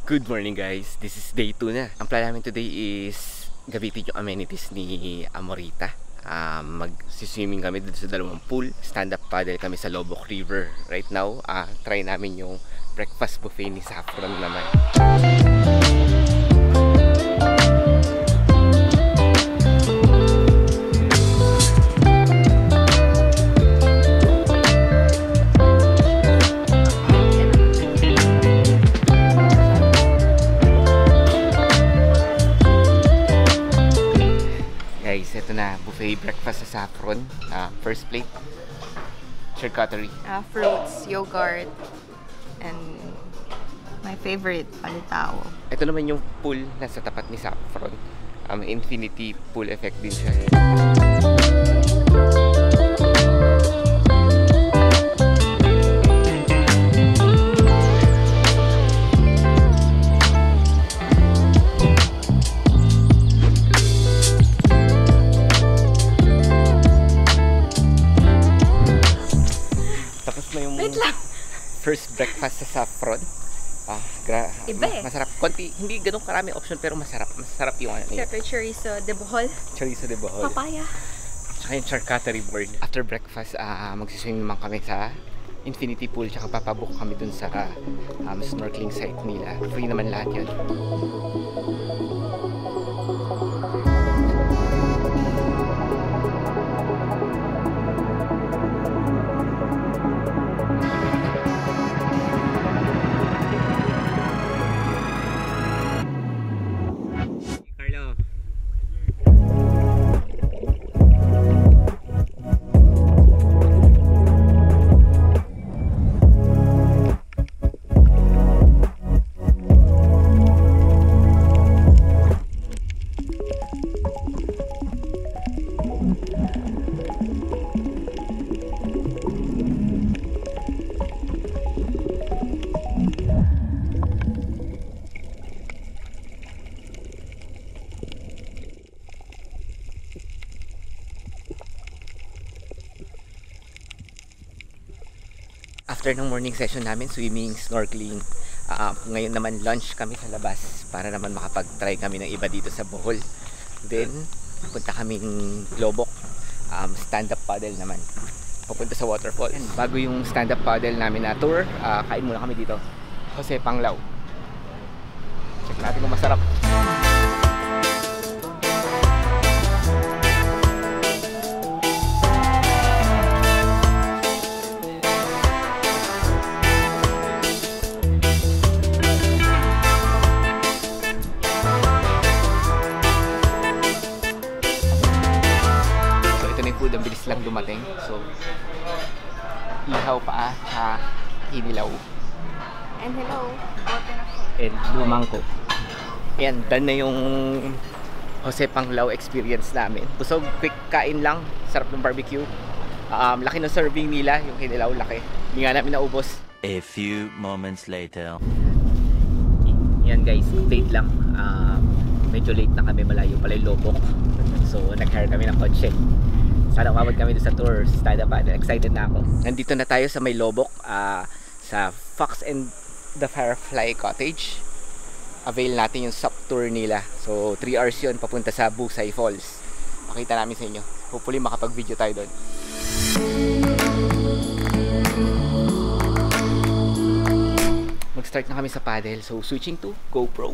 Good morning guys, this is day 2 na. Ang plan namin today is gamitin yung amenities ni Amorita. Mag-swimming kami dito sa dalawang pool. Stand-up paddle kami sa Lobok River. Right now, try namin yung breakfast buffet ni Saffron naman. Guys, ito na, buffet breakfast sa Saffron. First plate, charcuterie. Fruits, yogurt, and my favorite, palitaw. Ito naman yung pool na sa tapat ni Saffron. Infinity pool effect din siya. First breakfast sa Saffron. Masarap. Konti, hindi ganun karami option pero masarap. Masarap yung ano niya. Siyempre, chorizo de Bohol. Chorizo de Bohol. Papaya. Tsaka yung charcuterie board. After breakfast, magsiswim naman kami sa Infinity Pool. Tsaka papabook kami dun sa snorkeling site nila. Free naman lahat yun. After ng morning session namin, swimming, snorkeling, ngayon naman lunch kami sa labas para naman makapag-try kami ng iba dito sa Bohol. Then, punta kaming Lobok, stand-up paddle naman. Papunta sa waterfall. And bago yung stand-up paddle namin na tour, kain muna kami dito. Jose Panglao. Check natin kung masarap. Ang bilis lang dumating. So, ihaw pa hinilaw. And hello. And lumangko. Ayan, done na yung Jose Panglao experience namin. Busog, quick kain lang. Sarap ng barbecue. Laki ng serving nila. Yung hinilaw, laki. Hindi nga namin naubos. A few moments later. Yan guys, update lang. Medyo late na kami. Malayo pala yung Lobok. So, nag-hire kami ng kotse. Sana umabot kami doon sa tour, stand-up paddle. Excited na ako. Nandito na tayo sa may Lobok, sa Fox and the Firefly Cottage. Avail natin yung SUP tour nila. So 3 hours yun, papunta sa Busay Falls. Makita namin sa inyo. Hopefully makapag-video tayo doon. Mag-start na kami sa paddle. So switching to GoPro.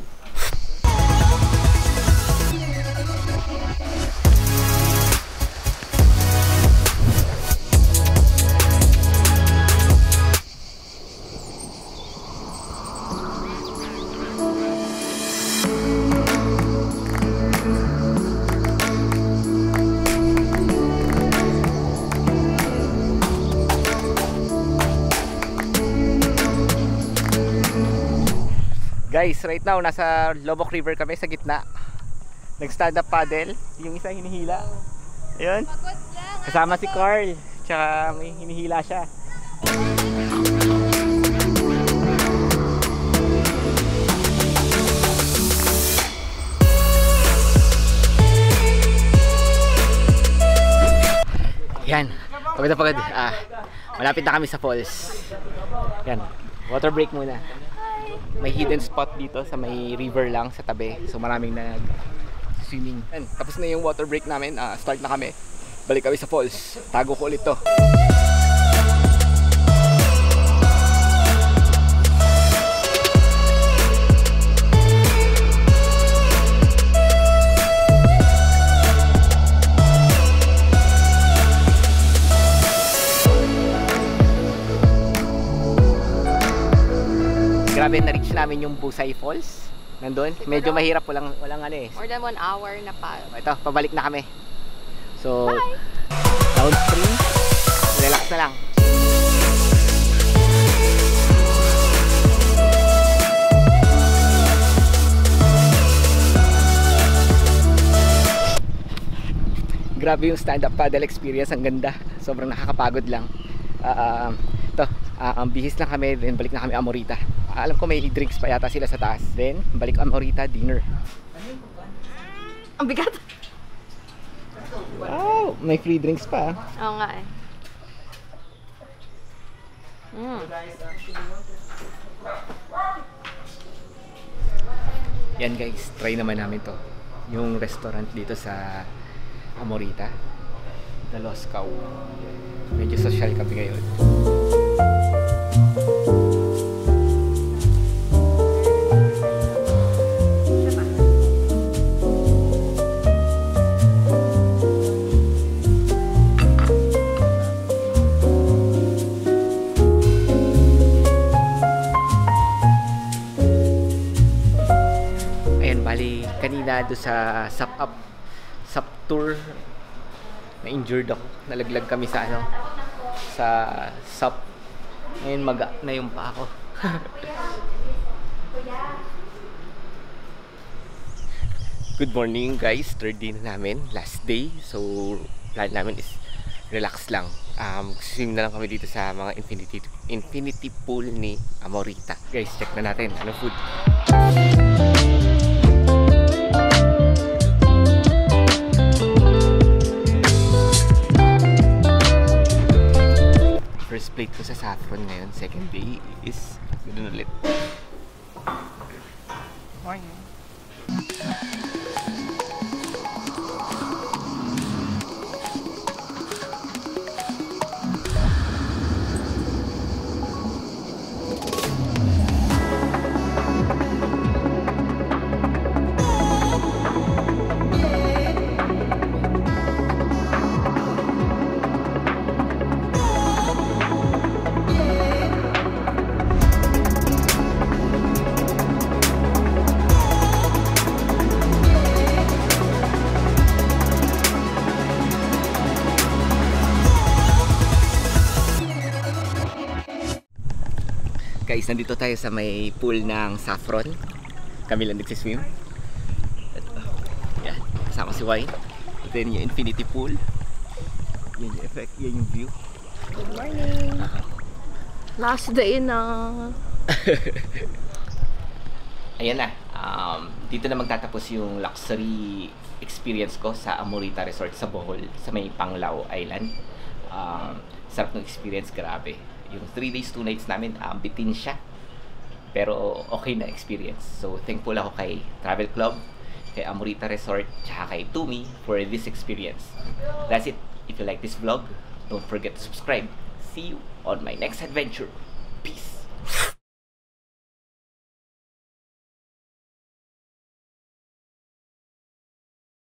Guys, right now nasa Lobok River kami sa gitna. Nag-stand up paddle, yung isa hinihila. Ayun. Kasama si Carl, tsaka may hinihila siya. Yan. Pagod na pagod. Malapit na kami sa falls. Yan. Water break muna. May hidden spot dito sa may river lang sa tabi. So maraming nag-swimming. And tapos na yung water break namin. Start na kami. Balik kami sa falls. Tago ko ulit to. Grabe, na-reach namin yung Busay Falls. Nandun. Medyo mahirap. Walang ano eh. More than 1 hour na pa. Ito, pabalik na kami. So, Bye! round 3. Relax na lang. Grabe yung stand-up paddle experience. Ang ganda. Sobrang nakakapagod lang. Ito, bihis lang kami. Then balik na kami Amorita. Alam ko may drinks pa yata sila sa taas. Then balik Amorita, dinner. Ang bigat. Wow, may free drinks pa. Oo nga eh. Yan guys, try naman namin to. Yung restaurant dito sa Amorita, The Lost Cow. Medyo social kami ngayon. Kanina doon sa SUP tour na injured ako, nalaglag kami sa ano, sa SUP. Ngayon maga na yung pa ako. Good morning guys, third day na namin, last day. So plan namin is relax lang. Swim na lang kami dito sa mga infinity pool ni Amorita. Guys, check na natin ano food. First plate ko sa Saffron ngayon, second day is doon ulit. Morning. Guys, nandito tayo sa may pool ng Saffron. Kami lang nagsiswim. Yan, kasama si Wine. Then yung infinity pool. Yan yung effect, yan yung view. Good morning! Last day na! Ayan na. Dito na magtatapos yung luxury experience ko sa Amorita Resort sa Bohol, sa may Panglao Island. Sarap ng experience, grabe. Yung 3 days, 2 nights namin, bitin siya. Pero okay na experience. So thankful ako kay Travel Club, kay Amorita Resort, tsaka kay Tumi for this experience. That's it. If you like this vlog, don't forget to subscribe. See you on my next adventure. Peace!